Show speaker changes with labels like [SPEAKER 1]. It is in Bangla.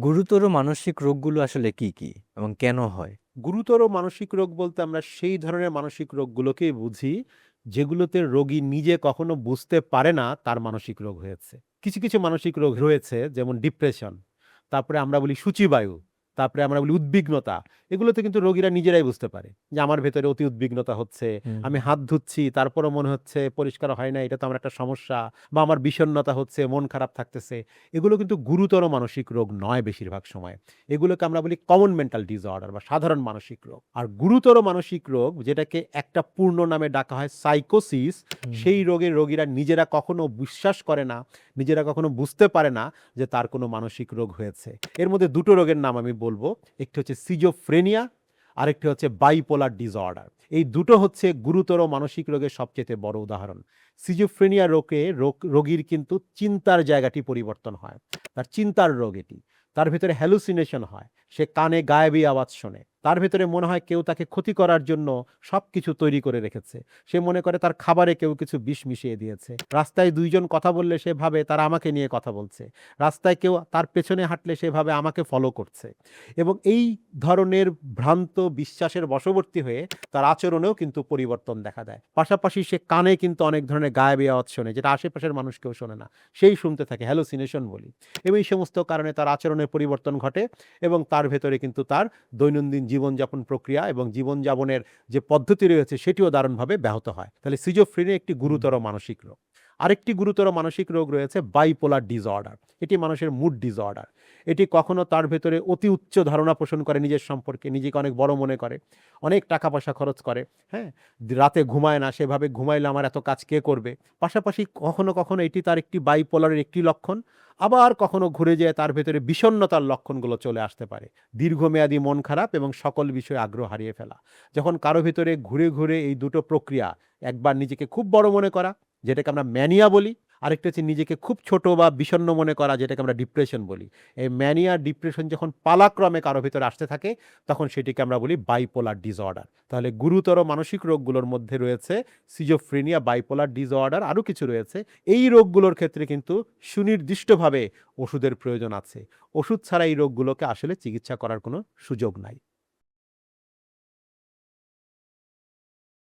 [SPEAKER 1] গুরুতর মানসিক রোগগুলো আসলে কি, কি? এবং কেন হয়?
[SPEAKER 2] গুরুতর মানসিক রোগ বলতে আমরা সেই ধরনের মানসিক রোগগুলোকেই বুঝি যেগুলোতে রোগী নিজে কখনো বুঝতে পারে না তার মানসিক রোগ হয়েছে। কিছু, কিছু মানসিক রোগ রয়েছে যেমন ডিপ্রেশন, তারপরে আমরা বলি সূচিবায়ু, তারপরে আমরা বলি উদ্বিগ্নতা। এগুলোতে কিন্তু রোগীরা নিজেরাই বুঝতে পারে যে আমার ভেতরে অতি উদ্বিগ্নতা হচ্ছে,
[SPEAKER 1] হুম,
[SPEAKER 2] আমি হাত ধুচ্ছি তারপরও মনে হচ্ছে পরিষ্কার হয় না, এটা তো আমার একটা সমস্যা, বা আমার বিষণ্ণতা হচ্ছে, মন খারাপ থাকতেছে। এগুলো কিন্তু গুরুতর মানসিক রোগ নয় বেশিরভাগ সময়। এগুলোকে আমরা বলি কমন মেন্টাল ডিসঅর্ডার বা সাধারণ মানসিক রোগ। আর গুরুতর মানসিক রোগ যেটাকে একটা পূর্ণ নামে ডাকা হয় সাইকোসিস,
[SPEAKER 1] হুম।
[SPEAKER 2] সেই রোগের রোগীরা নিজেরা কখনো বিশ্বাস করে না, নিজেরা কখনো বুঝতে পারে না যে তার কোনো মানসিক রোগ হয়েছে। এর মধ্যে দুটো রোগের নাম আমি বলবো। একটি হচ্ছে সিজোফ্রেনিয়া, আরেকটি হচ্ছে বাইপোলার ডিসঅর্ডার। এই দুটো হচ্ছে গুরুতর মানসিক রোগের সবচেয়ে বড় উদাহরণ। সিজোফ্রেনিয়া রোগে রোগীর কিন্তু চিন্তার জায়গাটি পরিবর্তন হয়। তার চিন্তার রোগ এটি। তার ভেতরে হ্যালুসিনেশন হয়। সে কানে গায়েবী আওয়াজ শোনে। তার ভেতরে মনে হয় কেউ তাকে ক্ষতি করার জন্য সবকিছু তৈরি করে রেখেছে। সে মনে করে তার খাবারে কেউ কিছু বিষ মিশিয়ে দিয়েছে। রাস্তায় ২ জন কথা বললে সে ভাবে তারা আমাকে নিয়ে কথা বলছে। রাস্তায় কেউ তার পেছনে হাঁটলে সে ভাবে আমাকে ফলো করছে। এবং এই ধরনের ভ্রান্ত বিশ্বাসের বশবর্তী হয়ে তার আচরণেও কিন্তু পরিবর্তন দেখা দেয়। পাশাপাশি সে কানে কিন্তু অনেক ধরনের গায়েবী আওয়াজ শোনে, যেটা আশেপাশের মানুষ কেউ শোনে না। সেই শুনতে থাকে, হ্যালুসিনেশন বলি। এবং এই সমস্ত কারণে তার আচরণের পরিবর্তন ঘটে এবং তার ভেতরে কিন্তু তার দৈনন্দিন জীবনযাপন প্রক্রিয়া এবং জীবনযাপনের যে পদ্ধতি রয়েছে সেটিও দারুণভাবে ব্যাহত হয়। তাহলে সিজোফ্রেনিয়া একটি
[SPEAKER 1] হুম।
[SPEAKER 2] গুরুতর মানসিক রোগ। আরেকটি গুরুতর মানসিক রোগ রয়েছে বাইপোলার ডিসঅর্ডার। এটি মানুষের মুড ডিসঅর্ডার। এটি কখনো তার ভেতরে অতি উচ্চ ধারণা পোষণ করে নিজের সম্পর্কে, নিজেকে অনেক বড় মনে করে, অনেক টাকা পয়সা খরচ করে, হ্যাঁ? রাতে ঘুমায় না, সেভাবে ঘুমাইলে আমার এত কাজ কে করবে? পাশাপাশি কখনো, কখনো এটি তার একটি বাইপোলারের একটি লক্ষণ। আবার কখনো ঘুরে যেয়ে তার ভেতরে বিষণ্ণতার লক্ষণগুলো চলে আসতে পারে। দীর্ঘমেয়াদী মন খারাপ এবং সকল বিষয়ে আগ্রহ হারিয়ে ফেলা। যখন কারো ভেতরে ঘুরে, ঘুরে এই দুটো প্রক্রিয়া, একবার নিজেকে খুব বড় মনে করা, যেটাকে আমরা ম্যানিয়া বলি, আরেকটা হচ্ছে নিজেকে খুব ছোট বা বিষণ্ণ মনে করা, যেটাকে আমরা ডিপ্রেশন বলি। এই ম্যানিয়া, ডিপ্রেশন যখন পালাক্রমে কারো ভেতরে আসতে থাকে, তখন সেটিকে আমরা বলি বাইপোলার ডিসঅর্ডার। তাহলে গুরুতর মানসিক রোগগুলোর মধ্যে রয়েছে সিজোফ্রেনিয়া, বাইপোলার ডিসঅর্ডার, আরো কিছু রয়েছে। এই রোগগুলোর ক্ষেত্রে কিন্তু সুনির্দিষ্টভাবে ওষুধের প্রয়োজন আছে। ওষুধ ছাড়া এই রোগগুলোকে আসলে চিকিৎসা করার কোনো সুযোগ নাই।